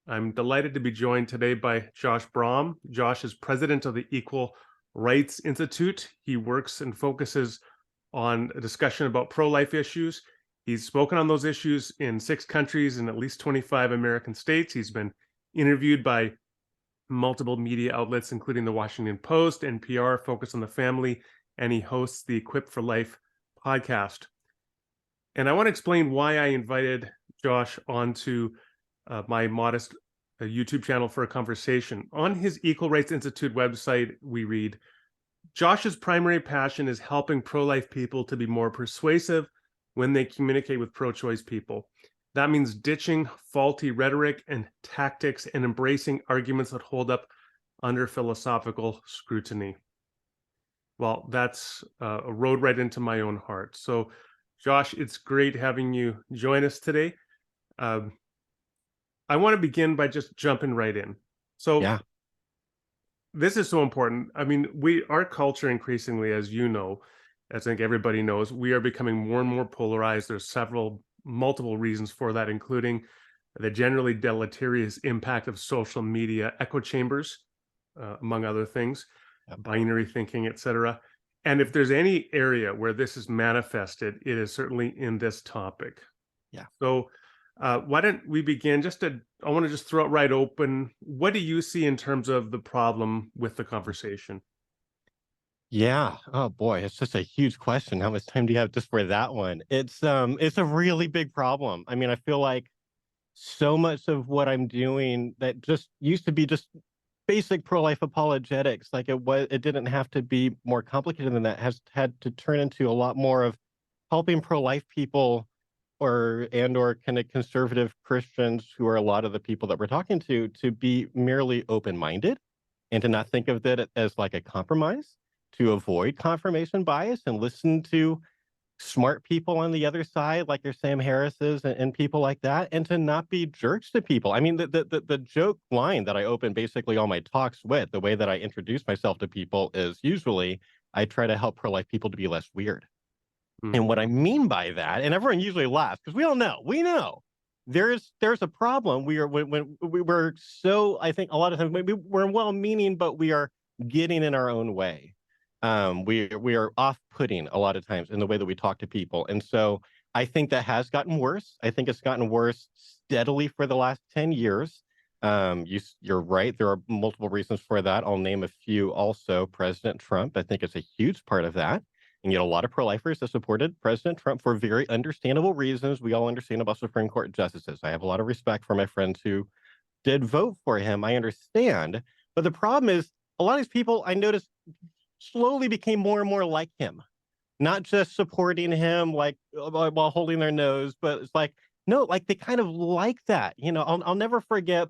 I'm delighted to be joined today by Josh Brahm. Josh is president of the Equal Rights Institute. He works and focuses on a discussion about pro-life issues. He's spoken on those issues in 6 countries in at least 25 American states. He's been interviewed by multiple media outlets, including the Washington Post, NPR, Focus on the Family, and he hosts the Equipped for Life podcast. And I want to explain why I invited Josh onto my modest YouTube channel for a conversation. On his Equal Rights Institute website, we read, Josh's primary passion is helping pro-life people to be more persuasive when they communicate with pro-choice people. That means ditching faulty rhetoric and tactics and embracing arguments that hold up under philosophical scrutiny. Well, that's a road right into my own heart. So, Josh, it's great having you join us today. Um, I want to begin by just jumping right in. So, Yeah. this is so important. I mean, our culture increasingly, as you know, as I think everybody knows, we are becoming more and more polarized. There's multiple reasons for that, including the generally deleterious impact of social media echo chambers, among other things, Yep. binary thinking, etc. And if there's any area where this is manifested, it is certainly in this topic. Yeah. So, why don't we begin? I want to just throw it right open. What do you see in terms of the problem with the conversation? Yeah. Oh boy, it's just a huge question. How much time do you have just for that one? It's a really big problem. I mean, I feel like so much of what I'm doing that just used to be just basic pro-life apologetics, like it didn't have to be more complicated than that, has had to turn into a lot more of helping pro-life people or kind of conservative Christians, who are a lot of the people that we're talking to be merely open-minded and to not think of it as like a compromise, to avoid confirmation bias and listen to smart people on the other side, like your Sam Harris's and people like that, and to not be jerks to people. I mean, the joke line that I open basically all my talks with, the way that I introduce myself to people, is usually I try to help pro-life people to be less weird. Mm, And what I mean by that, and everyone usually laughs because we know there's a problem. When we're so, I think a lot of times maybe we're well-meaning, but we are getting in our own way. We are off-putting a lot of times in the way that we talk to people, and so I think that has gotten worse. I think it's gotten worse steadily for the last 10 years. You're right. There are multiple reasons for that. I'll name a few. Also, President Trump, I think, is a huge part of that. And yet a lot of pro-lifers that supported President Trump for very understandable reasons. We all understand about Supreme Court justices. I have a lot of respect for my friends who did vote for him. I understand. But the problem is a lot of these people, I noticed, slowly became more and more like him, not just supporting him like while holding their nose, but it's like, no, like they kind of like that. I'll never forget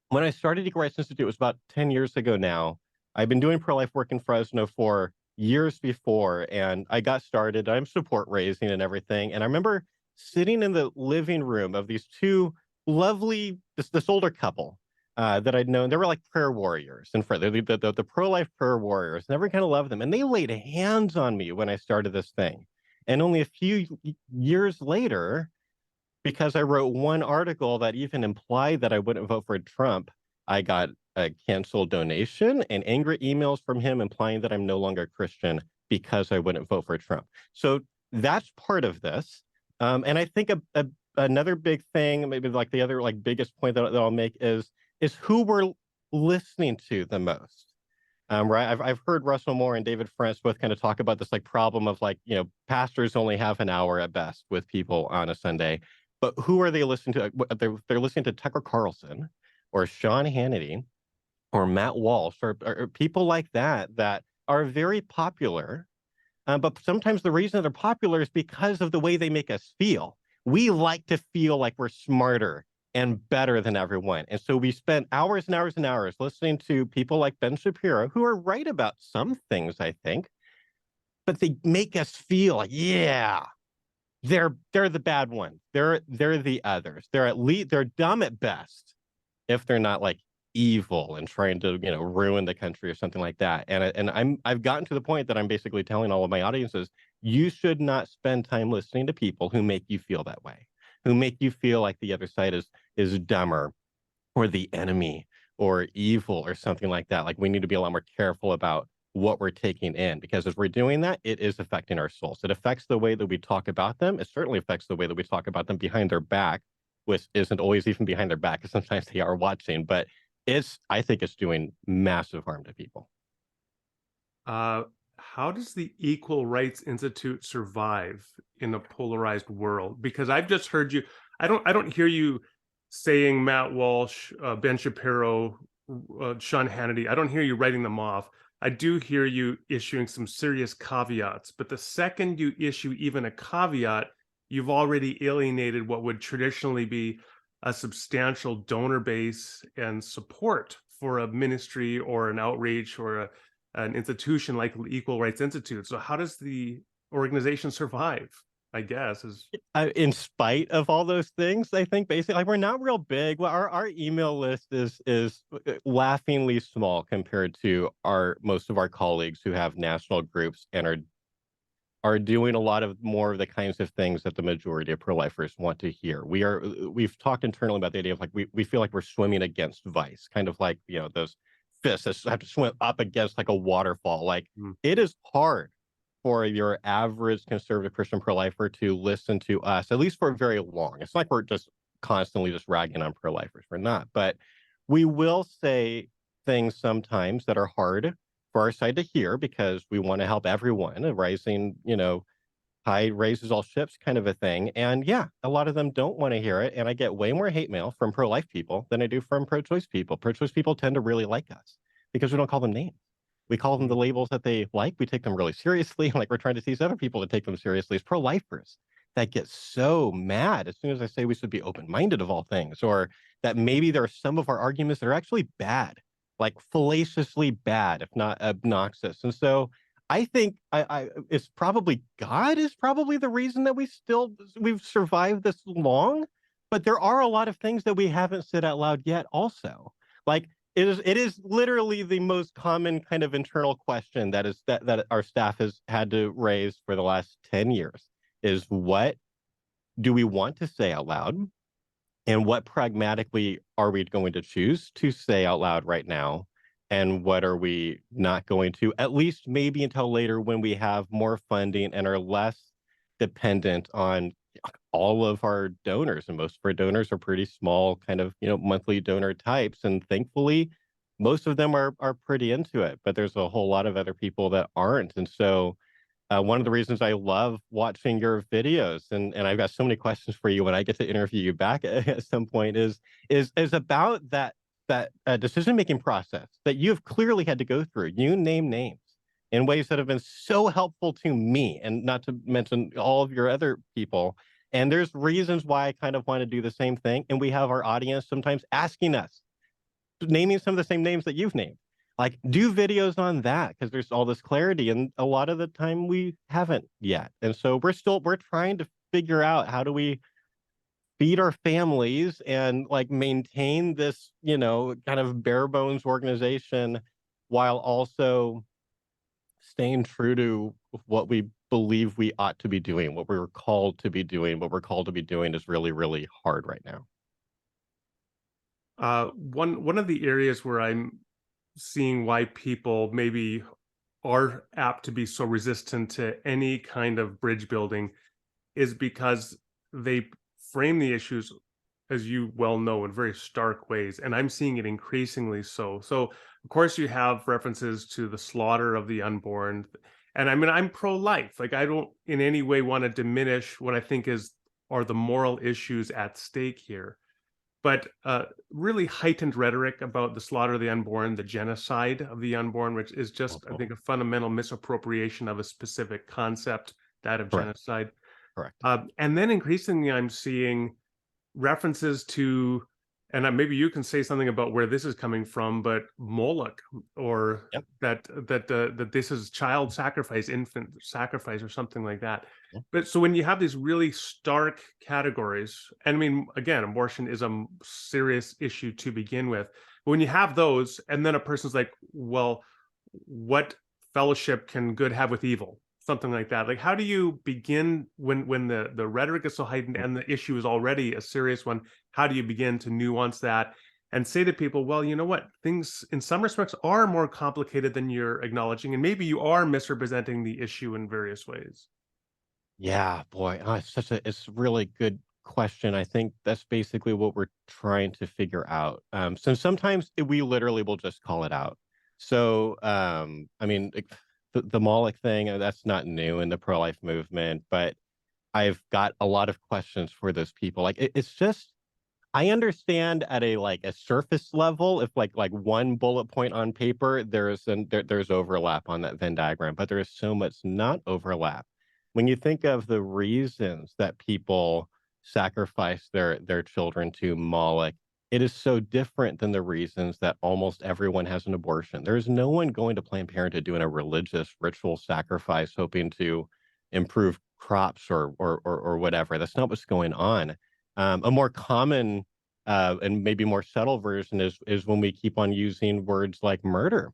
when I started Equal Rights Institute. It was about 10 years ago now. I've been doing pro-life work in Fresno for years before, and I got started. I'm support raising and everything. And I remember sitting in the living room of these two lovely, this older couple that I'd known. They were like prayer warriors in front. They're the pro-life prayer warriors. Never kind of loved them. And they laid hands on me when I started this thing. And only a few years later, because I wrote one article that even implied that I wouldn't vote for Trump, I got a canceled donation and angry emails from him implying that I'm no longer Christian because I wouldn't vote for Trump. So that's part of this. And I think another big thing, maybe like the other like biggest point that I'll make is who we're listening to the most. Right. I've heard Russell Moore and David France both kind of talk about this like problem of like, pastors only have an hour at best with people on a Sunday. But who are they listening to? They're listening to Tucker Carlson or Sean Hannity or Matt Walsh or people like that are very popular. But sometimes the reason they're popular is because of the way they make us feel. We like to feel like we're smarter and better than everyone. And so we spend hours and hours and hours listening to people like Ben Shapiro, who are right about some things, I think, but they make us feel like, yeah, they're the bad ones. They're the others. They're dumb at best if they're not like evil and trying to ruin the country or something like that. I've gotten to the point that I'm basically telling all of my audiences, you should not spend time listening to people who make you feel that way, who make you feel like the other side is dumber or the enemy or evil or something like that. Like we need to be a lot more careful about what we're taking in, because as we're doing that, it is affecting our souls. It affects the way that we talk about them. It certainly affects the way that we talk about them behind their back, which isn't always even behind their back, because sometimes they are watching. But I think it's doing massive harm to people. Uh, how does the Equal Rights Institute survive in a polarized world? Because I've just heard you. I don't hear you saying Matt Walsh, Ben Shapiro, Sean Hannity. I don't hear you writing them off. I do hear you issuing some serious caveats. But the second you issue even a caveat, you've already alienated what would traditionally be a substantial donor base and support for a ministry or an outreach or an institution like Equal Rights Institute. So how does the organization survive? I guess is In spite of all those things, I think basically like we're not real big. Well, our email list is laughingly small compared to our most of our colleagues who have national groups and are doing a lot of more of the kinds of things that the majority of pro-lifers want to hear. We've talked internally about the idea of like we feel like we're swimming against vice, kind of like, you know, those fists that have to swim up against like a waterfall. Like mm, it is hard for your average conservative Christian pro-lifer to listen to us, at least for very long. It's like we're just constantly just ragging on pro-lifers. We're not, but we will say things sometimes that are hard for our side to hear because we want to help everyone. A rising, you know, tide raises all ships kind of a thing. And yeah, a lot of them don't want to hear it. And I get way more hate mail from pro-life people than I do from pro-choice people. Pro-choice people tend to really like us because we don't call them names. We call them the mm. labels that they like. We take them really seriously. Like we're trying to tease other people to take them seriously. It's pro-lifers that get so mad as soon as I say we should be open-minded of all things, or that maybe there are some of our arguments that are actually bad, like fallaciously bad, if not obnoxious. And so I think it's probably God is probably the reason that we've survived this long. But there are a lot of things that we haven't said out loud yet. Also, like it is literally the most common kind of internal question that our staff has had to raise for the last 10 years is what do we want to say out loud, and what pragmatically are we going to choose to say out loud right now, and what are we not going to, at least maybe until later when we have more funding and are less dependent on all of our donors. And most of our donors are pretty small kind of, you know, monthly donor types, and thankfully most of them are pretty into it, but there's a whole lot of other people that aren't. And so one of the reasons I love watching your videos, and I've got so many questions for you when I get to interview you back at some point, is about that decision making process that you have clearly had to go through. You name names in ways that have been so helpful to me, and not to mention all of your other people. And there's reasons why I kind of want to do the same thing. And we have our audience sometimes asking us, naming some of the same names that you've named. Like, do videos on that because there's all this clarity, and a lot of the time we haven't yet. And so we're trying to figure out how do we feed our families and like maintain this, you know, kind of bare bones organization while also staying true to what we believe we ought to be doing, what we were called to be doing. What we're called to be doing is really, really hard right now. One of the areas where I'm seeing why people maybe are apt to be so resistant to any kind of bridge building is because they frame the issues, as you well know, in very stark ways. And I'm seeing it increasingly so. So, of course, you have references to the slaughter of the unborn. And I mean, I'm pro life. Like, I don't in any way want to diminish what I think are the moral issues at stake here. But really heightened rhetoric about the slaughter of the unborn, the genocide of the unborn, which is just, I Mhm. think, a fundamental misappropriation of a specific concept, that of Correct. genocide. Correct. And then increasingly, I'm seeing references to, and maybe you can say something about where this is coming from, but Moloch, or Yep. that this is child sacrifice, infant sacrifice, or something like that. Yep. But so when you have these really stark categories, and I mean, again, abortion is a serious issue to begin with. But when you have those, and then a person's like, well, what fellowship can good have with evil? Something like that. Like, how do you begin when the rhetoric is so heightened and the issue is already a serious one? How do you begin to nuance that? and say to people, well, you know what? Things in some respects are more complicated than you're acknowledging, and maybe you are misrepresenting the issue in various ways. Yeah, boy, it's a really good question. I think that's basically what we're trying to figure out. So sometimes we literally will just call it out. So, I mean, like, the Moloch thing, that's not new in the pro-life movement, but I've got a lot of questions for those people. Like, it's just, I understand at a like a surface level, if like one bullet point on paper, there's overlap on that Venn diagram, but there is so much not overlap. When you think of the reasons that people sacrifice their children to Moloch, it is so different than the reasons that almost everyone has an abortion. There's no one going to Planned Parenthood doing a religious ritual sacrifice hoping to improve crops or whatever. That's not what's going on. A more common and maybe more subtle version is when we keep on using words like murder.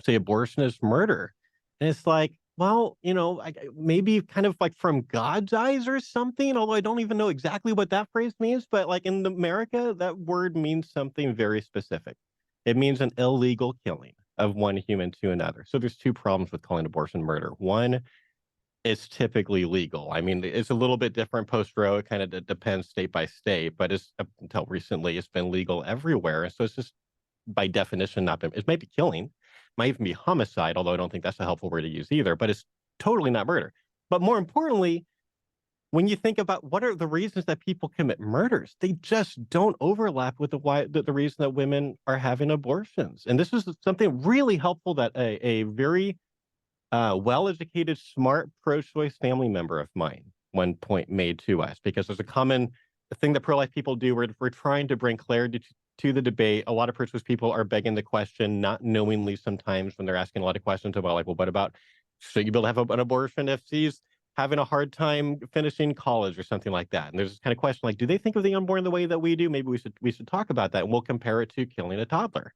Say abortion is murder, and it's like, well, maybe kind of like from God's eyes or something. Although I don't even know exactly what that phrase means, but like in America, that word means something very specific. It means an illegal killing of one human to another. So there's two problems with calling abortion murder. One, it's typically legal. I mean, it's a little bit different post Roe. It kind of depends state by state, but it's up until recently, it's been legal everywhere. So it's just by definition not been. It might be killing, might even be homicide, although I don't think that's a helpful word to use either. But it's totally not murder. But more importantly, when you think about what are the reasons that people commit murders, they just don't overlap with the reason that women are having abortions. And this is something really helpful that a very well-educated, smart, pro-choice family member of mine one point made to us, because there's a common thing that pro-life people do. We're trying to bring clarity to the debate. A lot of pro-choice people are begging the question, not knowingly sometimes, when they're asking a lot of questions about, like, well, what about, should you be able to have an abortion if she's having a hard time finishing college or something like that? And there's this kind of question like, do they think of the unborn the way that we do? Maybe we should talk about that, and we'll compare it to killing a toddler.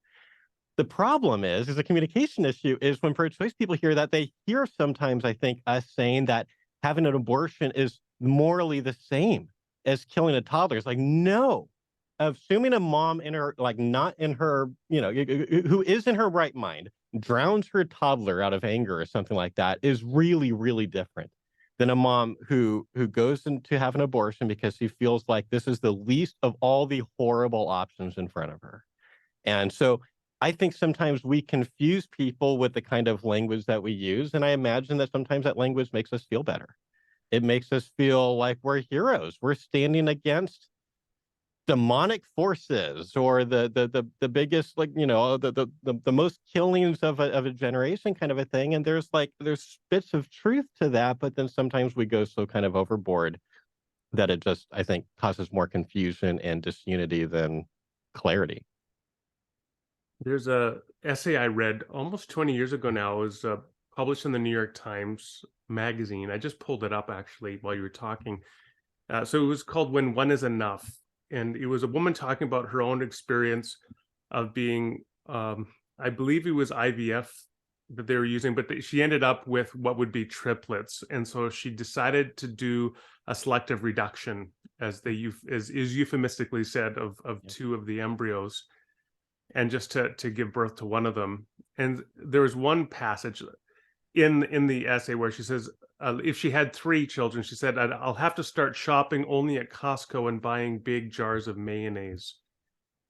The problem is a communication issue is when pro-choice people hear that, they hear sometimes, I think, us saying that having an abortion is morally the same as killing a toddler. It's like, no. Assuming a mom in her, like, not in her, who is in her right mind, drowns her toddler out of anger or something like that is really, really different than a mom who goes in to have an abortion because she feels like this is the least of all the horrible options in front of her. And so I think sometimes we confuse people with the kind of language that we use. And I imagine that sometimes that language makes us feel better. It makes us feel like we're heroes. We're standing against demonic forces, or the biggest, like, the most killings of a generation, kind of a thing. And there's bits of truth to that, but then sometimes we go so kind of overboard that it just, I think, causes more confusion and disunity than clarity. There's a essay I read almost 20 years ago now. It was published in the New York Times magazine. I just pulled it up actually while you were talking. So it was called "When One Is Enough," and it was a woman talking about her own experience of being, I believe it was IVF that they were using, but she ended up with what would be triplets, and so she decided to do a selective reduction, as as is euphemistically said, of Yeah. two of the embryos, and just to give birth to one of them. And there was one passage in the essay where she says, if she had three children, she said, I'll have to start shopping only at Costco and buying big jars of mayonnaise.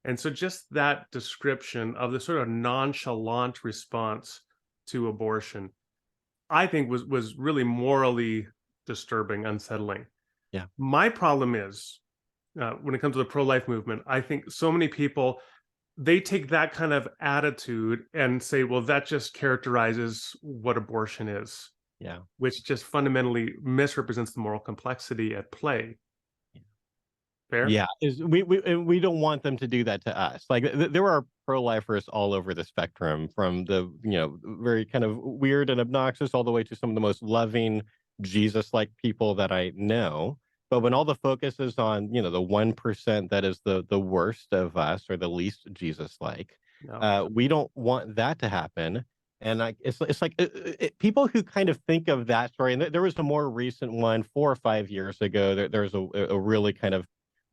And so just that description of the sort of nonchalant response to abortion, I think was really morally disturbing, unsettling. Yeah. My problem is, when it comes to the pro-life movement, I think so many people, they take that kind of attitude and say, well, that just characterizes what abortion is, Yeah. which just fundamentally misrepresents the moral complexity at play. Fair? Yeah, is and we don't want them to do that to us. Like, there are pro-lifers all over the spectrum, from the, very kind of weird and obnoxious, all the way to some of the most loving, Jesus-like people that I know. But when all the focus is on, the 1% that is the worst of us, or the least Jesus-like, No. we don't want that to happen. And like, it's like, people who kind of think of that story, and there was a more recent one 4 or 5 years ago. There was a really kind of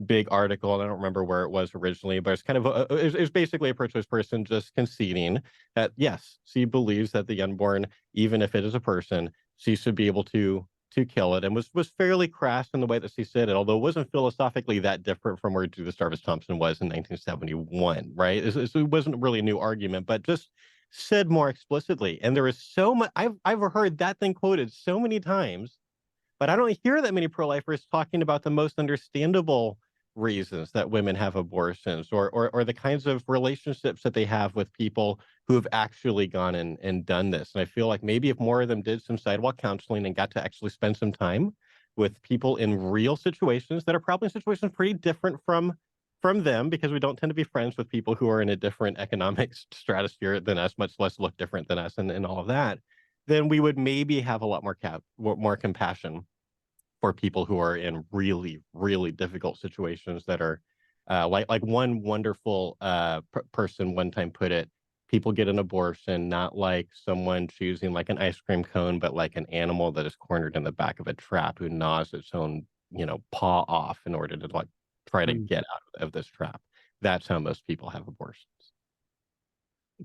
big article, and I don't remember where it was originally, but it's kind of it's basically a pro-choice person just conceding that yes, she believes that the unborn, even if it is a person, she should be able to kill it, and was fairly crass in the way that she said it, although it wasn't philosophically that different from where Judith Jarvis Thompson was in 1971, right? It wasn't really a new argument, but just said more explicitly. And there is so much I've heard that thing quoted so many times, but I don't hear that many pro-lifers talking about the most understandable reasons that women have abortions, or the kinds of relationships that they have with people who have actually gone and done this. And I feel like maybe if more of them did some sidewalk counseling and got to actually spend some time with people in real situations that are probably situations pretty different from them, because we don't tend to be friends with people who are in a different economic stratosphere than us, much less look different than us, and all of that, then we would maybe have a lot more compassion for people who are in really, really difficult situations that are like one wonderful person one time put it, people get an abortion not like someone choosing like an ice cream cone, but like an animal that is cornered in the back of a trap who gnaws its own, paw off in order to like try to Mm. get out of this trap. That's how most people have abortions.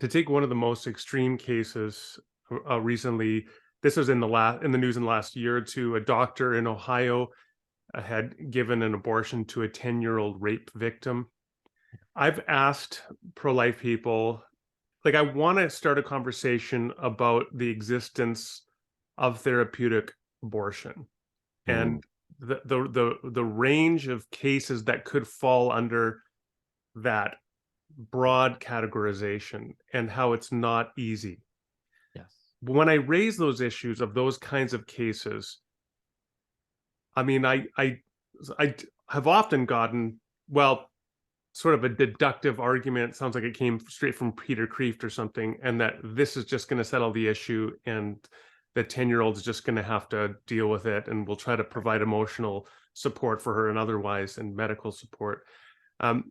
To take one of the most extreme cases recently, this was in the news in the last year or two. A doctor in Ohio had given an abortion to a 10-year-old rape victim. I've asked pro-life people, like, I want to start a conversation about the existence of therapeutic abortion Mm, and the range of cases that could fall under that broad categorization and how it's not easy. yes. When I raise those issues of those kinds of cases, I mean, I have often gotten, well, sort of a deductive argument. Sounds like it came straight from Peter Kreeft or something, and that this is just going to settle the issue, and the 10-year-old is just going to have to deal with it, and we'll try to provide emotional support for her and otherwise, and medical support. Um,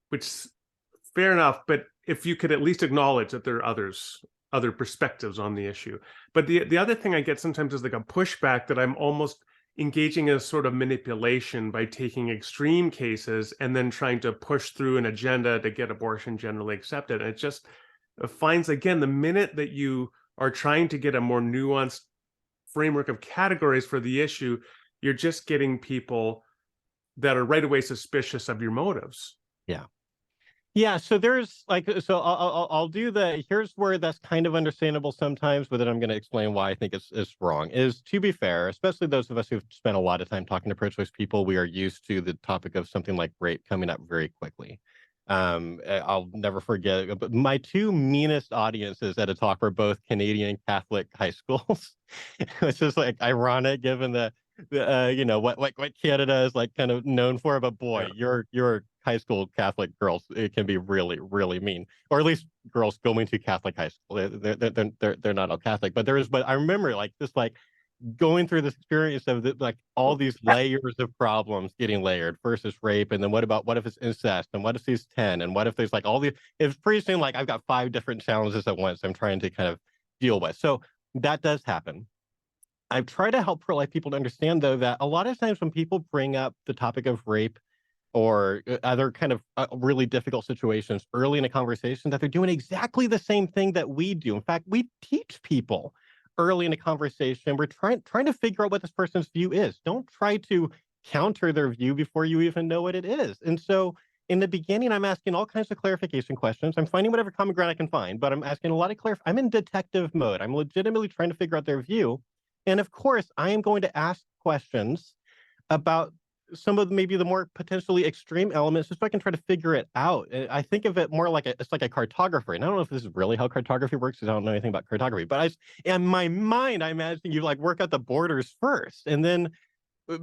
which fair enough, but if you could at least acknowledge that there are other perspectives on the issue. But the other thing I get sometimes is like a pushback that I'm almost engaging in a sort of manipulation by taking extreme cases and then trying to push through an agenda to get abortion generally accepted. And it just finds, again, the minute that you are trying to get a more nuanced framework of categories for the issue, you're just getting people that are right away suspicious of your motives. Yeah. Yeah, so there's like so I'll do the here's where that's kind of understandable sometimes, but then I'm going to explain why I think it's wrong. Is to be fair, especially those of us who've spent a lot of time talking to pro-choice people, we are used to the topic of something like rape coming up very quickly. I'll never forget, but my two meanest audiences at a talk were both Canadian Catholic high schools. It's just like ironic given what Canada is like kind of known for, but boy, Yeah. your high school Catholic girls, it can be really, really mean, or at least girls going to Catholic high school. They're not all Catholic, but but I remember like this like going through this experience of like all these layers of problems getting layered versus rape, and then what if it's incest, and what if he's 10, and what if there's like all the it's pretty soon like I've got 5 different challenges at once I'm trying to kind of deal with. So that does happen. I've tried to help pro-life people to understand, though, that a lot of times when people bring up the topic of rape or other kind of really difficult situations early in a conversation, that they're doing exactly the same thing that we do. In fact, we teach people early in a conversation. We're trying to figure out what this person's view is. Don't try to counter their view before you even know what it is. And so in the beginning, I'm asking all kinds of clarification questions. I'm finding whatever common ground I can find, but I'm asking a lot of I'm in detective mode. I'm legitimately trying to figure out their view. And of course, I am going to ask questions about some of maybe the more potentially extreme elements just so I can try to figure it out. I think of it more like it's like a cartographer. And I don't know if this is really how cartography works because I don't know anything about cartography, but in my mind, I imagine you like work out the borders first and then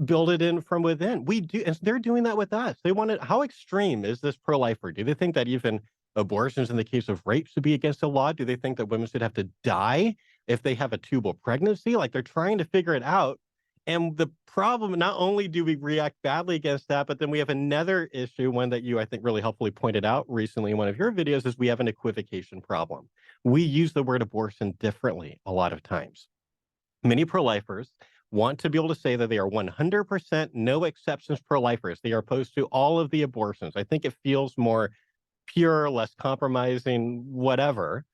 build it in from within. We do, and they're doing that with us. They want to, how extreme is this pro-lifer? Do they think that even abortions in the case of rape should be against the law? Do they think that women should have to die if they have a tubal pregnancy? Like they're trying to figure it out. And the problem, not only do we react badly against that, but then we have another issue, one that you, I think, really helpfully pointed out recently in one of your videos, is we have an equivocation problem. We use the word abortion differently a lot of times. Many pro-lifers want to be able to say that they are 100% no exceptions pro-lifers. They are opposed to all of the abortions. I think it feels more pure, less compromising, whatever.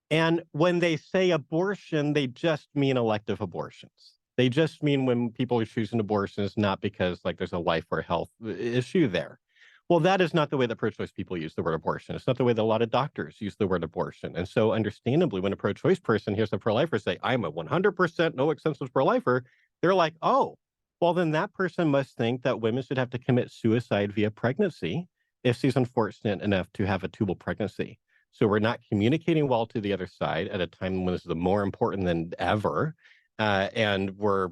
And when they say abortion, they just mean elective abortions. They just mean when people are choosing abortions, not because like there's a life or health issue there. Well, that is not the way that pro-choice people use the word abortion. It's not the way that a lot of doctors use the word abortion. And so understandably, when a pro-choice person hears a pro-lifer say, I'm a 100% no exceptions pro-lifer, they're like, oh, well, then that person must think that women should have to commit suicide via pregnancy if she's unfortunate enough to have a tubal pregnancy. So we're not communicating well to the other side at a time when this is more important than ever. And we're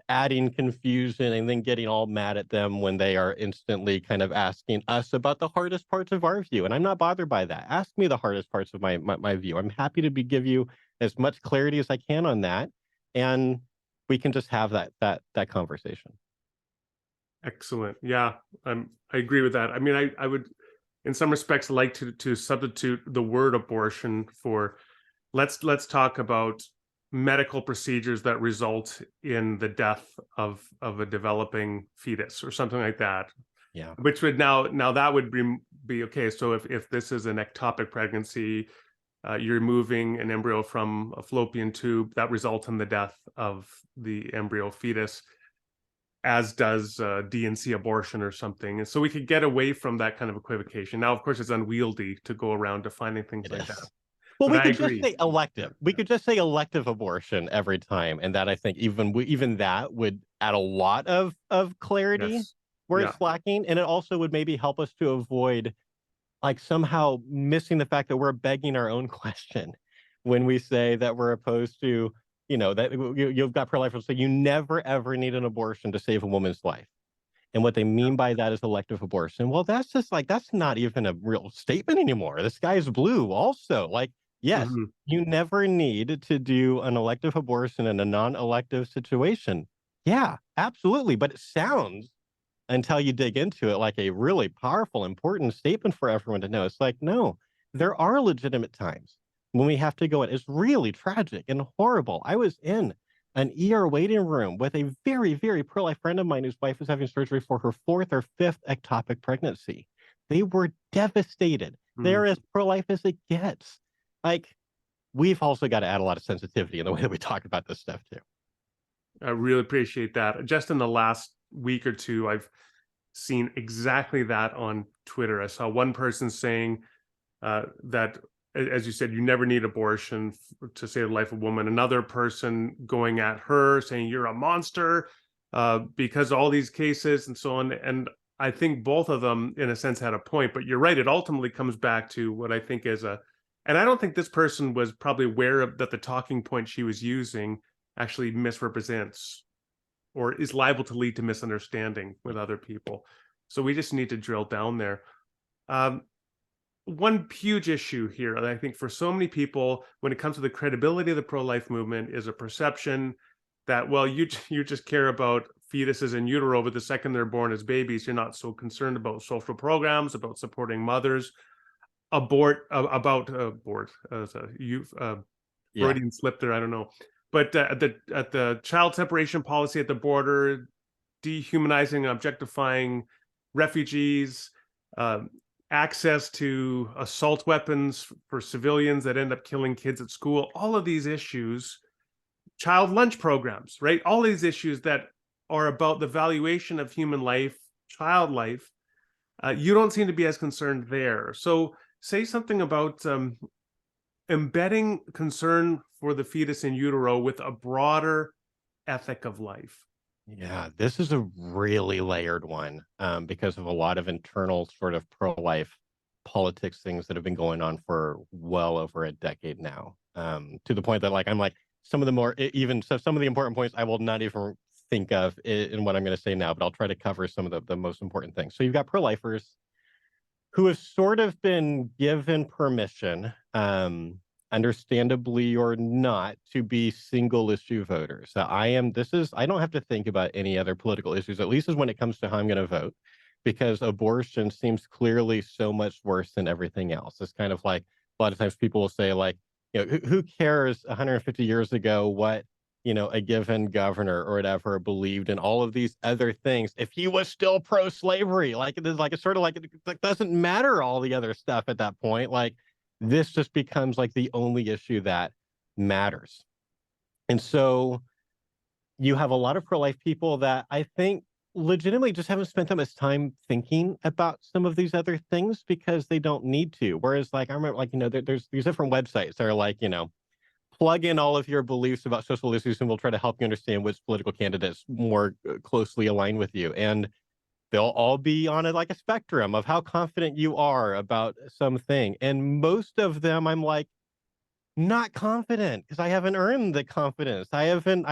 adding confusion and then getting all mad at them when they are instantly kind of asking us about the hardest parts of our view. And I'm not bothered by that. Ask me the hardest parts of my view. I'm happy to give you as much clarity as I can on that. And we can just have that conversation. Excellent. Yeah, I agree with that. I mean, I would, in some respects, like to substitute the word abortion for let's talk about medical procedures that result in the death of a developing fetus or something like that. Yeah. Which would now that would be okay. So if this is an ectopic pregnancy, you're removing an embryo from a fallopian tube that results in the death of the embryo fetus, as does D&C abortion or something. And so we could get away from that kind of equivocation. Now, of course, it's unwieldy to go around defining things It like is. that. Well, But we I could just agree. say elective. We could just say elective abortion every time, and that I think even that would add a lot of clarity Yes. where Yeah. it's lacking, and it also would maybe help us to avoid like somehow missing the fact that we're begging our own question when we say that we're opposed to, that you've got pro-lifers say you never ever need an abortion to save a woman's life. And what they mean by that is elective abortion. Well, that's just like, that's not even a real statement anymore. The sky is blue also. Like, yes, Mhm. you never need to do an elective abortion in a non-elective situation. Yeah, absolutely. But it sounds, until you dig into it, like a really powerful, important statement for everyone to know. It's like, no, there are legitimate times when we have to go in. It's really tragic and horrible. I was in an ER waiting room with a very, very pro-life friend of mine whose wife was having surgery for her fourth or fifth ectopic pregnancy. They were devastated. Mm. They're as pro-life as it gets. Like, we've also got to add a lot of sensitivity in the way that we talk about this stuff too. I really appreciate that. Just in the last week or two, I've seen exactly that on Twitter. I saw one person saying that, as you said, you never need abortion to save the life of a woman. Another person going at her saying you're a monster because all these cases and so on. And I think both of them, in a sense, had a point. But you're right; it ultimately comes back to what I think is a. And I don't think this person was probably aware of that the talking point she was using actually misrepresents or is liable to lead to misunderstanding with other people. So we just need to drill down there. Um, One huge issue here, and I think for so many people, when it comes to the credibility of the pro-life movement, is a perception that, well, you just care about fetuses in utero, but the second they're born as babies, you're not so concerned about social programs, about supporting mothers, abort as a youth Yeah. Freudian slip there. I don't know, but at the child separation policy at the border, dehumanizing and objectifying refugees, um, access to assault weapons for civilians that end up killing kids at school, all of these issues, child lunch programs, right? All these issues that are about the valuation of human life, child life. You don't seem to be as concerned there. So say something about embedding concern for the fetus in utero with a broader ethic of life. Yeah, this is a really layered one because of a lot of internal sort of pro-life politics things that have been going on for well over a decade now. To the point that like I'm like some of the more even so some of the important points I will not even think of in what I'm going to say now, but I'll try to cover some of the most important things. So you've got pro-lifers who have sort of been given permission, understandably or not, to be single issue voters. So I don't have to think about any other political issues, at least as when it comes to how I'm going to vote, because abortion seems clearly so much worse than everything else. It's kind of like a lot of times people will say, like, who cares 150 years ago what, a given governor or whatever believed in all of these other things, if he was still pro-slavery, like it is like it's sort of like it doesn't matter all the other stuff at that point. Like this just becomes like the only issue that matters. And so you have a lot of pro-life people that I think legitimately just haven't spent that much time thinking about some of these other things because they don't need to. Whereas like I remember like, there's these different websites that are like, plug in all of your beliefs about social issues and we'll try to help you understand which political candidates more closely align with you. And they'll all be on like a spectrum of how confident you are about something. And most of them I'm like, not confident because I haven't earned the confidence. I haven't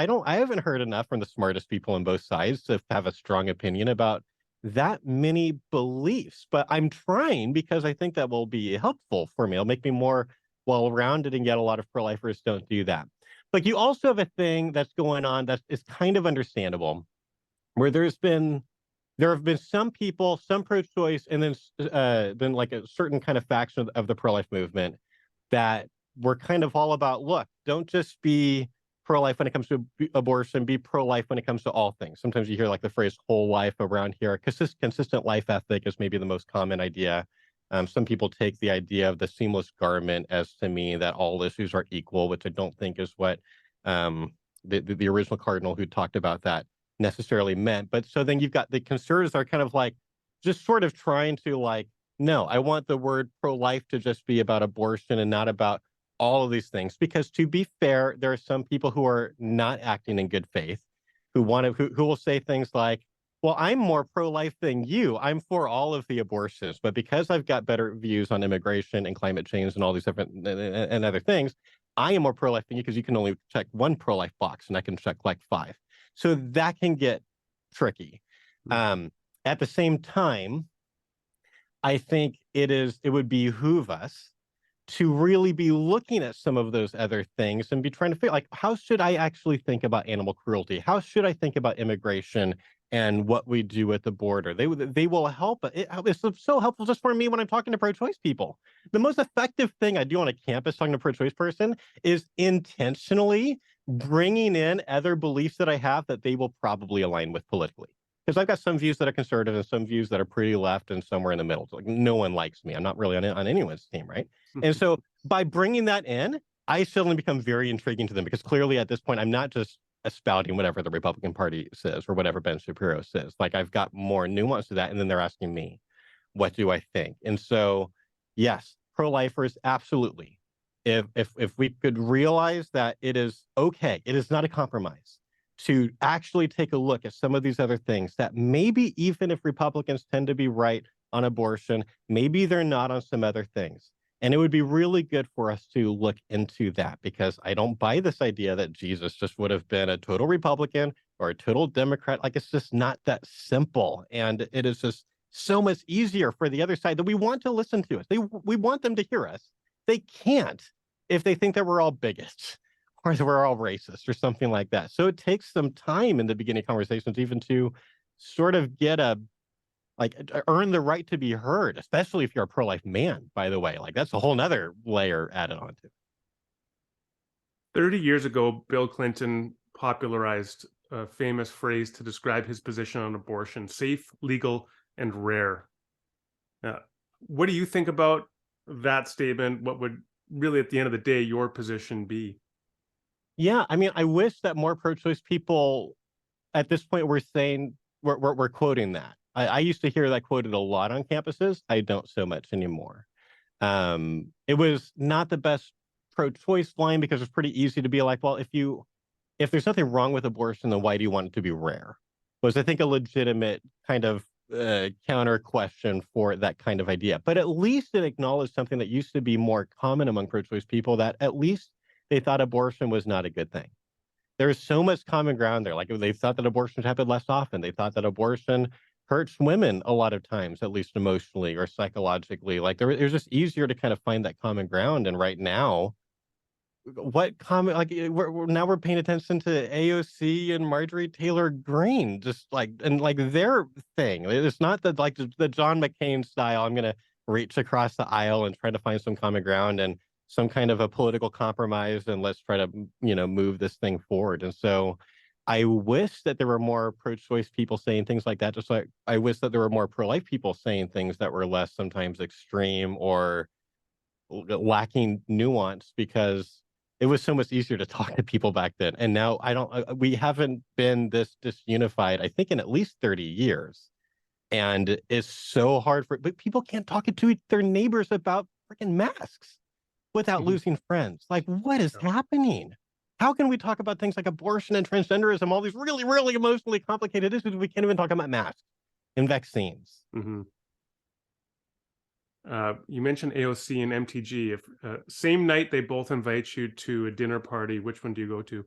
heard enough from the smartest people on both sides to have a strong opinion about that many beliefs. But I'm trying because I think that will be helpful for me. It'll make me more well-rounded, and yet a lot of pro-lifers don't do that. But you also have a thing that's going on that is kind of understandable, where there have been some people, some pro-choice, and then like a certain kind of faction of the pro-life movement that we're kind of all about, look, don't just be pro-life when it comes to abortion, be pro-life when it comes to all things. Sometimes you hear like the phrase whole life around here. Consistent life ethic is maybe the most common idea. Some people take the idea of the seamless garment as to mean that all issues are equal, which I don't think is what the original cardinal who talked about that necessarily meant. But so then you've got the conservatives are kind of like just sort of trying to like, no, I want the word pro-life to just be about abortion and not about all of these things. Because to be fair, there are some people who are not acting in good faith, who will say things like, well, I'm more pro-life than you. I'm for all of the abortions, but because I've got better views on immigration and climate change and all these different and other things, I am more pro-life than you because you can only check one pro-life box and I can check like 5. So that can get tricky. At the same time, I think it would behoove us to really be looking at some of those other things and be trying to figure like, how should I actually think about animal cruelty? How should I think about immigration and what we do at the border? They will help. It's so helpful just for me when I'm talking to pro-choice people. The most effective thing I do on a campus talking to a pro-choice person is intentionally bringing in other beliefs that I have that they will probably align with politically. Because I've got some views that are conservative and some views that are pretty left and somewhere in the middle. So like no one likes me. I'm not really on anyone's team, right? And so by bringing that in, I suddenly become very intriguing to them because clearly at this point, I'm not just espouting whatever the Republican Party says or whatever Ben Shapiro says. Like I've got more nuance to that. And then they're asking me, what do I think? And so, yes, pro-lifers, absolutely. If we could realize that it is okay, it is not a compromise to actually take a look at some of these other things that maybe even if Republicans tend to be right on abortion, maybe they're not on some other things. And it would be really good for us to look into that because I don't buy this idea that Jesus just would have been a total Republican or a total Democrat. Like it's just not that simple. And it is just so much easier for the other side that we want to listen to us. We want them to hear us. They can't if they think that we're all bigots or that we're all racist or something like that. So it takes some time in the beginning conversations even to sort of get earn the right to be heard, especially if you're a pro-life man, by the way. Like that's a whole nother layer added on to. 30 years ago, Bill Clinton popularized a famous phrase to describe his position on abortion: safe, legal, and rare. What do you think about that statement? What would really, at the end of the day, your position be? Yeah, I mean, I wish that more pro-choice people at this point were saying, we're quoting that. I used to hear that quoted a lot on campuses. I don't so much anymore. It was not the best pro-choice line because it's pretty easy to be like, well, if there's nothing wrong with abortion, then why do you want it to be rare? Was I think a legitimate kind of counter question for that kind of idea. But at least it acknowledged something that used to be more common among pro-choice people, that at least they thought abortion was not a good thing. There is so much common ground there. Like they thought that abortion happened less often. They thought that abortion hurts women a lot of times, at least emotionally or psychologically. Like it was just easier to kind of find that common ground. And right now, what common like now we're paying attention to AOC and Marjorie Taylor Greene, just like and like their thing. It's not that like the John McCain style. I'm gonna reach across the aisle and try to find some common ground and some kind of a political compromise, and let's try to, move this thing forward. And so I wish that there were more pro-choice people saying things like that, just like I wish that there were more pro-life people saying things that were less sometimes extreme or lacking nuance, because it was so much easier to talk to people back then. And now we haven't been this disunified, I think, in at least 30 years. And it's so hard but people can't talk to their neighbors about freaking masks without Mhm. losing friends. Like, what is Yeah. happening? How can we talk about things like abortion and transgenderism, all these really, really emotionally complicated issues? We can't even talk about masks and vaccines. Mhm. You mentioned AOC and MTG. If same night they both invite you to a dinner party, which one do you go to?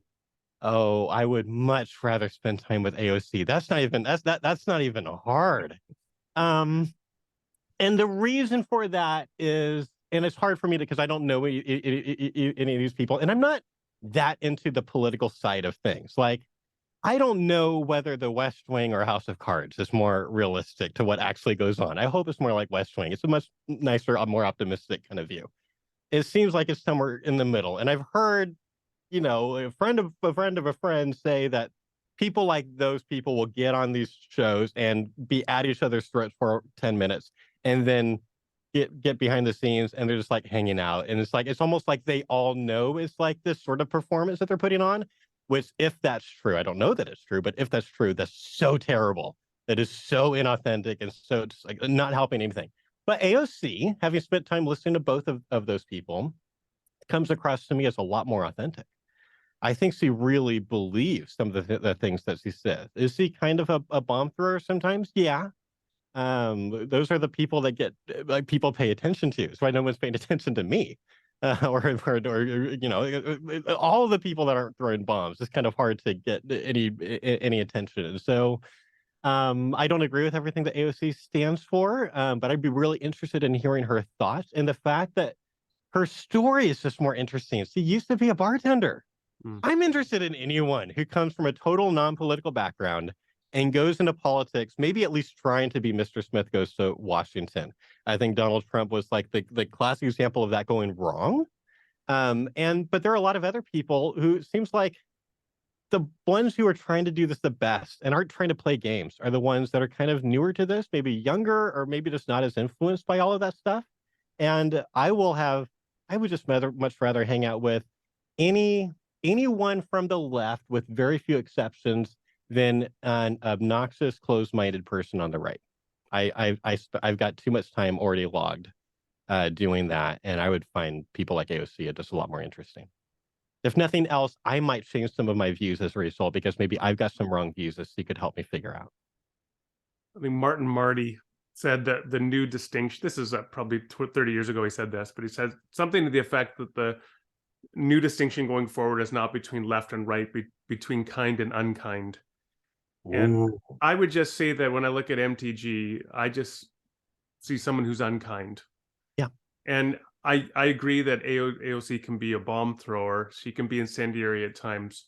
Oh, I would much rather spend time with AOC. That's not even hard. Um, and the reason for that is, and it's hard for me because I don't know any of these people, and I'm not that into the political side of things. Like, I don't know whether the West Wing or House of Cards is more realistic to what actually goes on. I hope it's more like West Wing. It's a much nicer, more optimistic kind of view. It seems like it's somewhere in the middle. And I've heard, a friend of a friend of a friend say that people like those people will get on these shows and be at each other's throats for 10 minutes and then get behind the scenes, and they're just like hanging out. And it's almost like they all know it's like this sort of performance that they're putting on, which, if that's true, I don't know that it's true, but if that's true, that's so terrible. That is so inauthentic and so just like not helping anything. But AOC, having spent time listening to both of those people, comes across to me as a lot more authentic. I think she really believes some of the things that she says. Is she kind of a bomb thrower sometimes? Yeah. Those are the people that get like people pay attention to. So no one's paying attention to me. All the people that aren't throwing bombs. It's kind of hard to get any attention. And so I don't agree with everything that AOC stands for, but I'd be really interested in hearing her thoughts, and the fact that her story is just more interesting. She used to be a bartender. Mm. I'm interested in anyone who comes from a total non-political background and goes into politics, maybe at least trying to be Mr. Smith Goes to Washington. I think Donald Trump was like the classic example of that going wrong. But there are a lot of other people who it seems like the ones who are trying to do this the best and aren't trying to play games are the ones that are kind of newer to this, maybe younger, or maybe just not as influenced by all of that stuff. And I would just much rather hang out with any anyone from the left, with very few exceptions, than an obnoxious, closed-minded person on the right. I've got too much time already logged doing that, and I would find people like AOC just a lot more interesting. If nothing else, I might change some of my views as a result, because maybe I've got some wrong views that she could help me figure out. I think Martin Marty said that the new distinction, this is probably 30 years ago he said this, but he said something to the effect that the new distinction going forward is not between left and right, between kind and unkind. And Ooh. I would just say that when I look at MTG, I just see someone who's unkind. Yeah. And I agree that AOC can be a bomb thrower. She can be incendiary at times,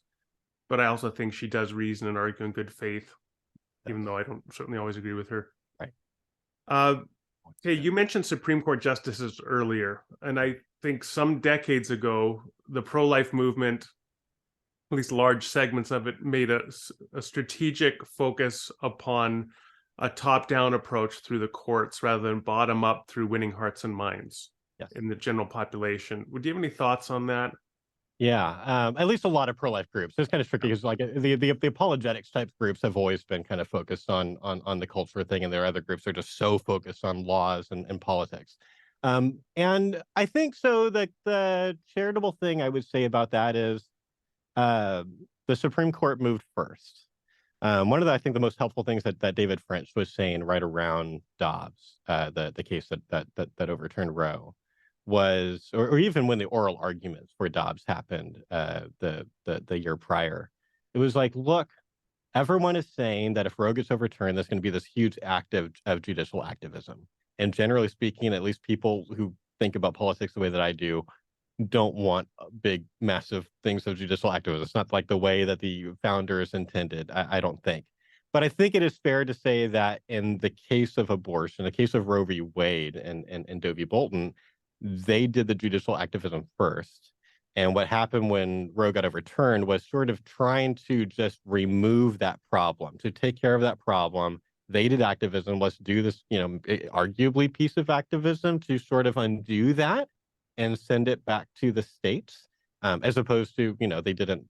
but I also think she does reason and argue in good faith, even though Yes. I don't certainly always agree with her. Right. Uh, hey, you mentioned Supreme Court justices earlier, and I think some decades ago, the pro-life movement, at least large segments of it, made a strategic focus upon a top-down approach through the courts rather than bottom-up through winning hearts and minds Yes. in the general population. Would you have any thoughts on that? Yeah, at least a lot of pro-life groups. It's kind of tricky because, like, the apologetics type groups have always been kind of focused on the culture thing, and there are other groups that are just so focused on laws and politics. And I think so. The charitable thing I would say about that is uh, the Supreme Court moved first. One of I think the most helpful things that David French was saying right around Dobbs, the case that overturned Roe, was, or even when the oral arguments for Dobbs happened the year prior, it was like, look, everyone is saying that if Roe gets overturned, there's going to be this huge act of judicial activism. And generally speaking, at least people who think about politics the way that I do don't want big, massive things of judicial activism. It's not like the way that the founders intended, I don't think. But I think it is fair to say that in the case of abortion, the case of Roe v. Wade and Doe v. Bolton, they did the judicial activism first. And what happened when Roe got overturned was sort of trying to just remove that problem, to take care of that problem. They did activism. Let's do this, arguably piece of activism to sort of undo that and send it back to the states, as opposed to, they didn't,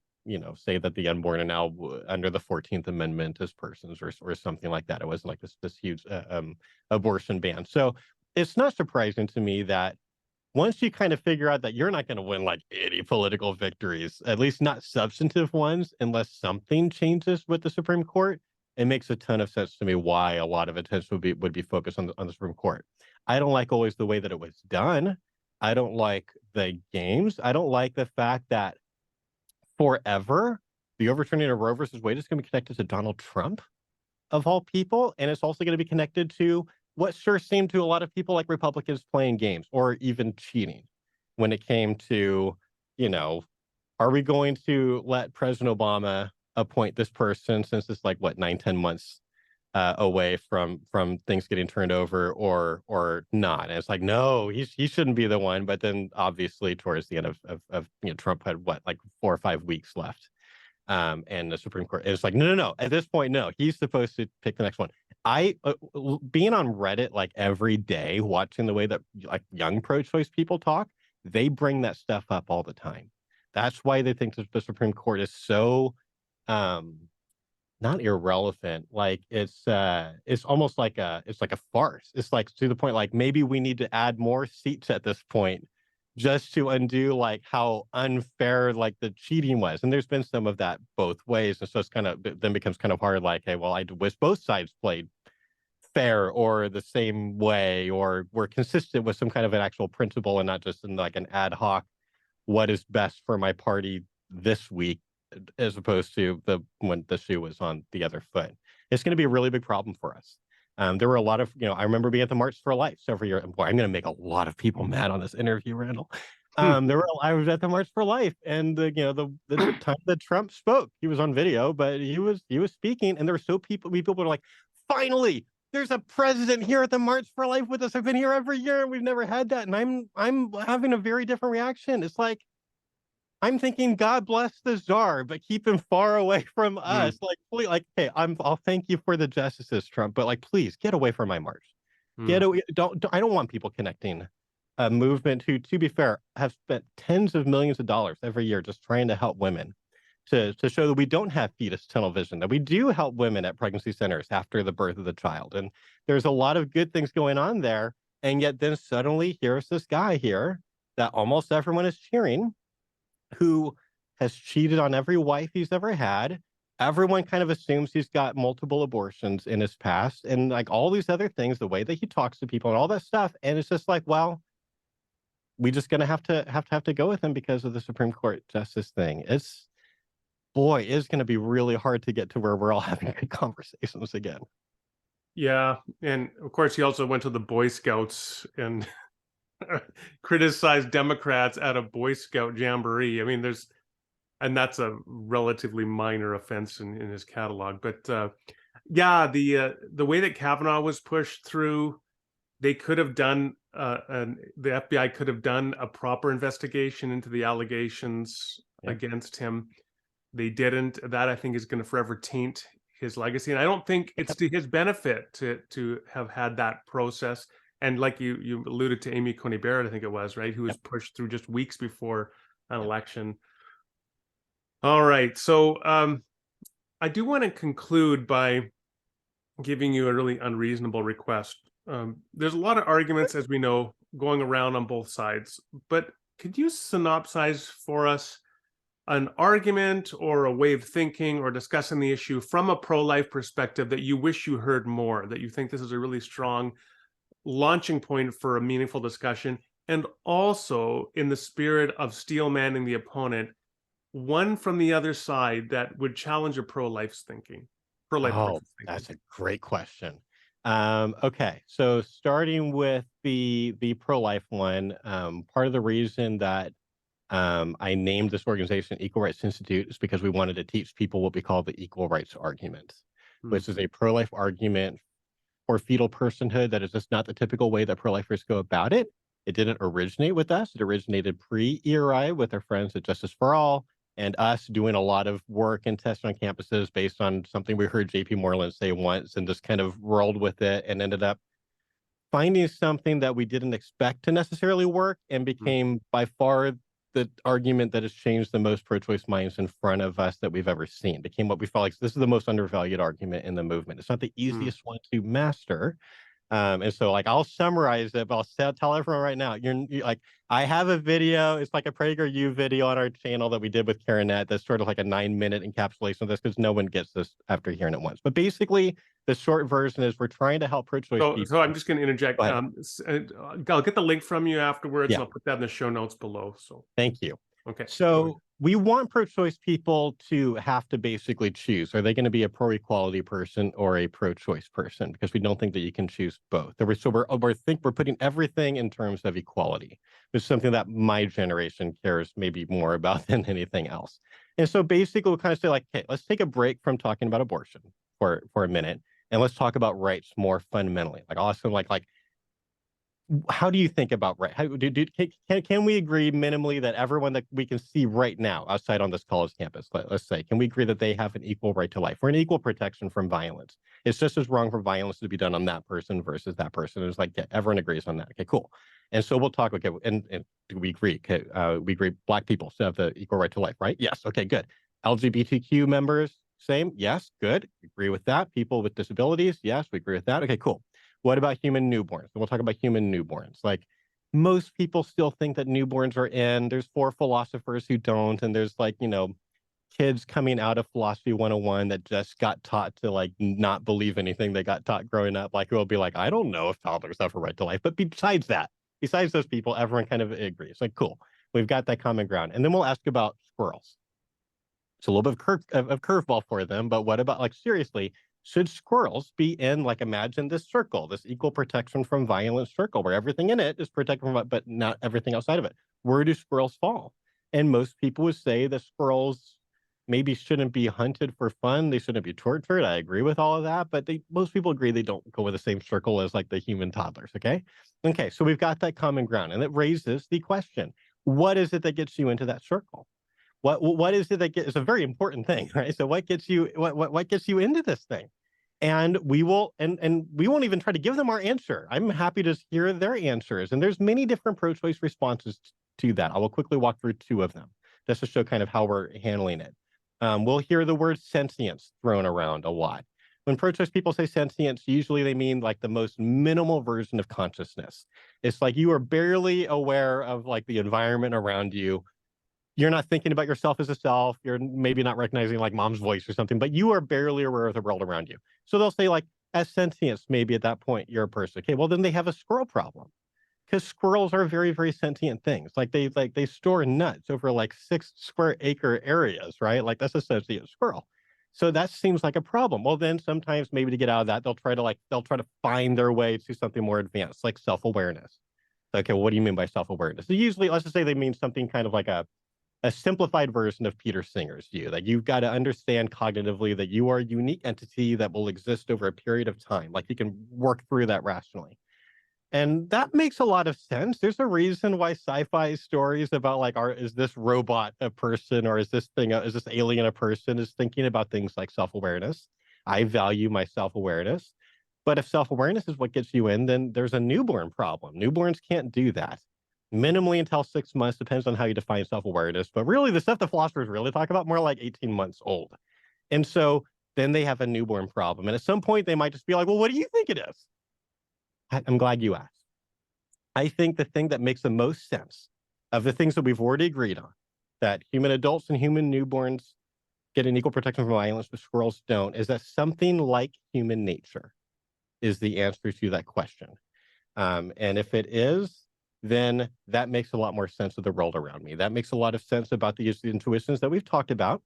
say that the unborn are now under the 14th Amendment as persons or something like that. It wasn't like this huge abortion ban. So it's not surprising to me that once you kind of figure out that you're not going to win like any political victories, at least not substantive ones, unless something changes with the Supreme Court, it makes a ton of sense to me why a lot of attention would be focused on the Supreme Court. I don't like always the way that it was done. I don't like the games. I don't like the fact that forever the overturning of Roe versus Wade is going to be connected to Donald Trump of all people, and it's also going to be connected to what sure seemed to a lot of people like Republicans playing games or even cheating when it came to, are we going to let President Obama appoint this person since it's like what 9-10 months away from things getting turned over or not? And it's like, no, he shouldn't be the one. But then obviously towards the end of Trump had what, like 4 or 5 weeks left. And the Supreme Court is like, no. At this point, no, he's supposed to pick the next one. I being on Reddit like every day, watching the way that like young pro-choice people talk, they bring that stuff up all the time. That's why they think that the Supreme Court is so not irrelevant. Like it's almost like it's like a farce. It's like to the point like maybe we need to add more seats at this point just to undo like how unfair like the cheating was. And there's been some of that both ways. And so it's kind of then becomes kind of hard like, hey, well, I wish both sides played fair or the same way or were consistent with some kind of an actual principle and not just in like an ad hoc what is best for my party this week, as opposed to when the shoe was on the other foot. It's going to be a really big problem for us. There were a lot of, I remember being at the March for Life several years. Boy, I'm going to make a lot of people mad on this interview, Randall. I was at the March for Life, and the time that Trump spoke, he was on video, but he was speaking, and there were people were like, finally, there's a president here at the March for Life with us. I've been here every year, and we've never had that, and I'm having a very different reaction. It's like, I'm thinking, God bless the czar, but keep him far away from us. Like, please, like, hey, I'll thank you for the justices, Trump, but like, please get away from my march. Get away. Don't. I don't want people connecting a movement who, to be fair, have spent tens of millions of dollars every year just trying to help women to show that we don't have fetus tunnel vision, that we do help women at pregnancy centers after the birth of the child. And there's a lot of good things going on there. And yet then suddenly here's this guy here that almost everyone is cheering, who has cheated on every wife he's ever had. Everyone kind of assumes he's got multiple abortions in his past and like all these other things, the way that he talks to people and all that stuff. And it's just like, well, we just gonna have to go with him because of the Supreme Court justice thing. It's gonna be really hard to get to where we're all having good conversations again. Yeah, and of course he also went to the Boy Scouts and criticized Democrats at a Boy Scout jamboree. I mean, and that's a relatively minor offense in his catalog. But yeah, the way that Kavanaugh was pushed through, they could have done, and the FBI could have done a proper investigation into the allegations against him. They didn't. That I think is going to forever taint his legacy, and I don't think it's to his benefit to have had that process. And like you alluded to Amy Coney Barrett, I think it was, right, who was pushed through just weeks before an election. All right, so I do want to conclude by giving you a really unreasonable request. There's a lot of arguments, as we know, going around on both sides, but could you synopsize for us an argument or a way of thinking or discussing the issue from a pro-life perspective that you wish you heard more, that you think this is a really strong launching point for a meaningful discussion, and also in the spirit of steel manning the opponent, one from the other side that would challenge a pro-life thinking? Oh, that's a great question. Okay, so starting with the pro-life one, part of the reason that I named this organization Equal Rights Institute is because we wanted to teach people what we call the equal rights argument, which is a pro-life argument for fetal personhood that is just not the typical way that pro-lifers go about it. It didn't originate with us. It originated pre-ERI with our friends at Justice for All and us doing a lot of work and testing on campuses based on something we heard JP Moreland say once and just kind of rolled with it and ended up finding something that we didn't expect to necessarily work and Mm. became by far the argument that has changed the most pro-choice minds in front of us that we've ever seen. Became what we felt like this is the most undervalued argument in the movement. It's not the Mm. easiest one to master, and so like I'll summarize it, but tell everyone right now, you're like, I have a video. It's like a PragerU video on our channel that we did with Karenette. That's sort of like a 9-minute encapsulation of this because no one gets this after hearing it once. But basically, the short version is we're trying to help pro-choice people. So I'm just going to interject. Go ahead. I'll get the link from you afterwards, Yeah. and I'll put that in the show notes below. So Thank you. okay. So we want pro-choice people to have to basically choose. Are they going to be a pro-equality person or a pro-choice person? Because we don't think that you can choose both. So we're putting everything in terms of equality, which is something that my generation cares maybe more about than anything else. And so basically we'll kind of say like, okay, let's take a break from talking about abortion for a minute. And let's talk about rights more fundamentally. Like also like how do you think about right? Can we agree minimally that everyone that we can see right now outside on this college campus, let's say, can we agree that they have an equal right to life or an equal protection from violence? It's just as wrong for violence to be done on that person versus that person. It's like, yeah, everyone agrees on that. Okay, cool. And so we'll talk. Okay, and do we agree? Okay, we agree. Black people should have the equal right to life, right? Yes. Okay, good. LGBTQ members, same. Yes, good. Agree with that. People with disabilities, yes, we agree with that. Okay, cool. What about human newborns? We'll talk about human newborns. Like most people still think that newborns are in. There's 4 philosophers who don't. And there's like, kids coming out of philosophy 101 that just got taught to like not believe anything they got taught growing up. Like it will be like, I don't know if toddlers have a right to life. But besides those people, everyone kind of agrees. Like, cool. We've got that common ground. And then we'll ask about squirrels. It's a little bit of curveball for them. But what about like, seriously, should squirrels be in, like, imagine this circle, this equal protection from violence circle where everything in it is protected from, but not everything outside of it? Where do squirrels fall? And most people would say that squirrels maybe shouldn't be hunted for fun. They shouldn't be tortured. I agree with all of that, but most people agree they don't go with the same circle as like the human toddlers. Okay. Okay. So we've got that common ground, and it raises the question: what is it that gets you into that circle? What is it that is a very important thing, right? So what gets you into this thing? And we will and we won't even try to give them our answer. I'm happy to hear their answers. And there's many different pro-choice responses to that. I will quickly walk through 2 of them just to show kind of how we're handling it. We'll hear the word sentience thrown around a lot. When pro-choice people say sentience, usually they mean like the most minimal version of consciousness. It's like you are barely aware of like the environment around you. You're not thinking about yourself as a self. You're maybe not recognizing like mom's voice or something, but you are barely aware of the world around you. So they'll say like, as sentience, maybe at that point you're a person. Okay, well then they have a squirrel problem because squirrels are very, very sentient things. Like they store nuts over like 6 square acre areas, right? Like that's a sentient squirrel. So that seems like a problem. Well, then sometimes maybe to get out of that, they'll try to find their way to something more advanced, like self-awareness. Okay, well, what do you mean by self-awareness? So usually, let's just say they mean something kind of like a simplified version of Peter Singer's view, that you've got to understand cognitively that you are a unique entity that will exist over a period of time. Like you can work through that rationally. And that makes a lot of sense. There's a reason why sci-fi stories about like, is this robot a person, or is this alien a person, is thinking about things like self-awareness. I value my self-awareness. But if self-awareness is what gets you in, then there's a newborn problem. Newborns can't do that. Minimally until 6 months, depends on how you define self-awareness. But really, the stuff the philosophers really talk about, more like 18 months old. And so then they have a newborn problem. And at some point, they might just be like, well, what do you think it is? I'm glad you asked. I think the thing that makes the most sense of the things that we've already agreed on, that human adults and human newborns get an equal protection from violence, but squirrels don't, is that something like human nature is the answer to that question. And if it is, then that makes a lot more sense of the world around me. That makes a lot of sense about the intuitions that we've talked about.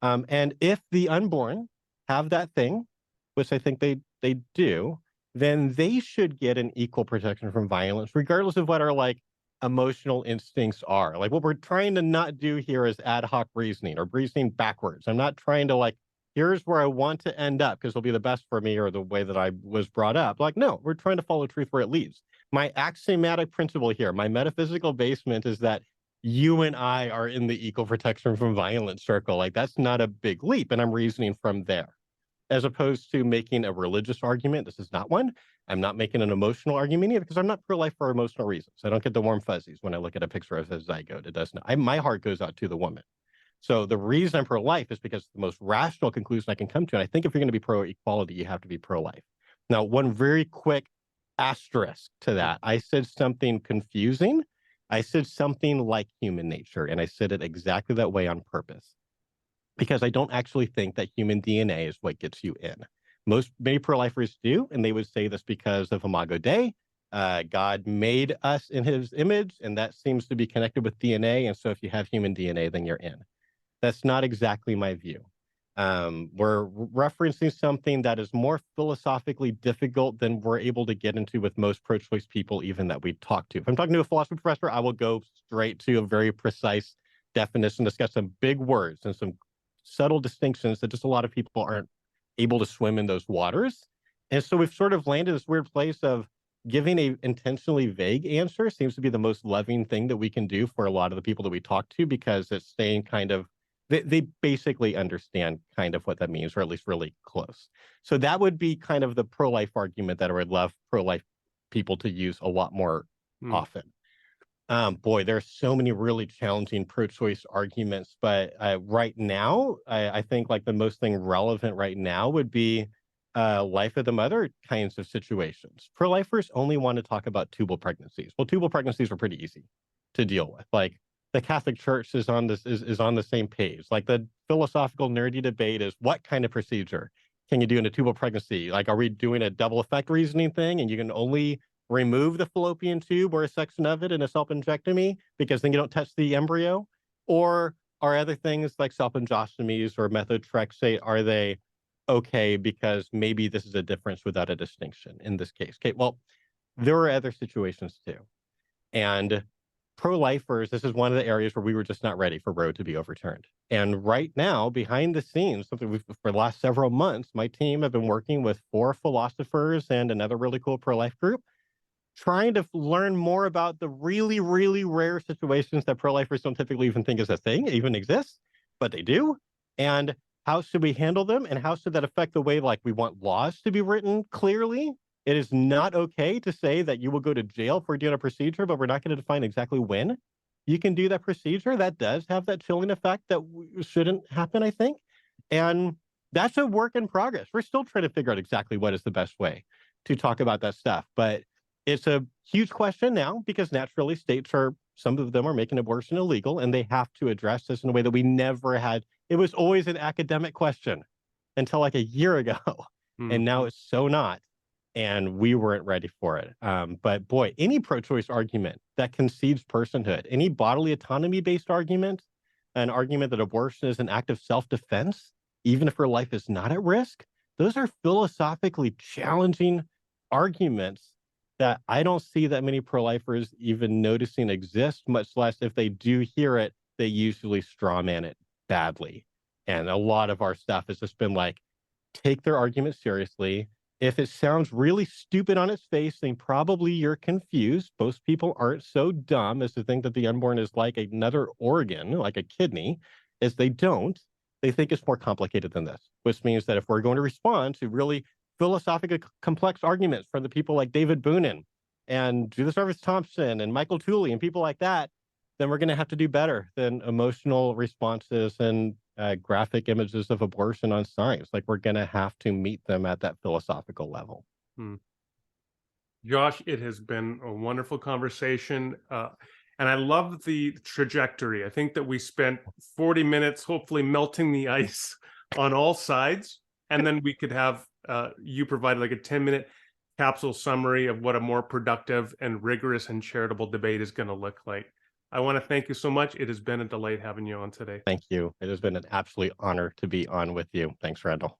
And if the unborn have that thing, which I think they do, then they should get an equal protection from violence, regardless of what our like emotional instincts are. Like what we're trying to not do here is ad hoc reasoning or reasoning backwards. I'm not trying to like here's where I want to end up because it'll be the best for me or the way that I was brought up. Like, no, we're trying to follow truth where it leads. My axiomatic principle here, my metaphysical basement is that you and I are in the equal protection from violence circle. Like, that's not a big leap. And I'm reasoning from there, as opposed to making a religious argument. This is not one. I'm not making an emotional argument either because I'm not pro-life for emotional reasons. I don't get the warm fuzzies when I look at a picture of a zygote. It does not. My heart goes out to the woman. So the reason I'm pro-life is because it's the most rational conclusion I can come to. And I think if you're going to be pro-equality, you have to be pro-life. Now, one very quick asterisk to that. I said something confusing. I said something like human nature, and I said it exactly that way on purpose because I don't actually think that human DNA is what gets you in. Many pro-lifers do, and they would say this because of Imago Dei. God made us in his image, and that seems to be connected with DNA. And so if you have human DNA, then you're in. That's not exactly my view. We're referencing something that is more philosophically difficult than we're able to get into with most pro-choice people, even that we talk to. If I'm talking to a philosophy professor, I will go straight to a very precise definition, discuss some big words and some subtle distinctions that just a lot of people aren't able to swim in those waters. And so we've sort of landed this weird place of giving a intentionally vague answer seems to be the most loving thing that we can do for a lot of the people that we talk to, because it's staying kind of they basically understand kind of what that means, or at least really close. So that would be kind of the pro-life argument that I would love pro-life people to use a lot more often. Boy, there are so many really challenging pro-choice arguments, but right now, I think like the most thing relevant right now would be life of the mother kinds of situations. Pro-lifers only want to talk about tubal pregnancies. Well, tubal pregnancies are pretty easy to deal with. Like, the Catholic Church is on this is on the same page. Like, the philosophical nerdy debate is what kind of procedure can you do in a tubal pregnancy? Like, are we doing a double effect reasoning thing and you can only remove the fallopian tube or a section of it in a self-injectomy because then you don't touch the embryo? Or are other things like self-injostomies or methotrexate, are they okay because maybe this is a difference without a distinction in this case? Okay, well, there are other situations too. And pro-lifers, this is one of the areas where we were just not ready for Roe to be overturned. And right now, behind the scenes, something for the last several months, my team have been working with 4 philosophers and another really cool pro-life group, trying to learn more about the really, really rare situations that pro-lifers don't typically even think is a thing, even exists, but they do. And how should we handle them? And how should that affect the way, like, we want laws to be written clearly? It is not okay to say that you will go to jail for doing a procedure, but we're not going to define exactly when you can do that procedure. That does have that chilling effect that shouldn't happen, I think. And that's a work in progress. We're still trying to figure out exactly what is the best way to talk about that stuff. But it's a huge question now because naturally some of them are making abortion illegal, and they have to address this in a way that we never had. It was always an academic question until like a year ago. And now it's so not. And we weren't ready for it. But boy, any pro-choice argument that concedes personhood, any bodily autonomy-based argument, an argument that abortion is an act of self-defense, even if her life is not at risk, those are philosophically challenging arguments that I don't see that many pro-lifers even noticing exist, much less if they do hear it, they usually strawman it badly. And a lot of our stuff has just been like, take their argument seriously. If it sounds really stupid on its face, then probably you're confused. Most people aren't so dumb as to think that the unborn is like another organ, like a kidney, as they don't. They think it's more complicated than this, which means that if we're going to respond to really philosophically complex arguments from the people like David Boonin and Judith Jarvis Thompson and Michael Tooley and people like that, then we're going to have to do better than emotional responses and graphic images of abortion on science. Like, we're going to have to meet them at that philosophical level. Josh, it has been a wonderful conversation. And I love the trajectory. I think that we spent 40 minutes hopefully melting the ice on all sides. And then we could have you provide like a 10-minute capsule summary of what a more productive and rigorous and charitable debate is going to look like. I want to thank you so much. It has been a delight having you on today. Thank you. It has been an absolute honor to be on with you. Thanks, Randall.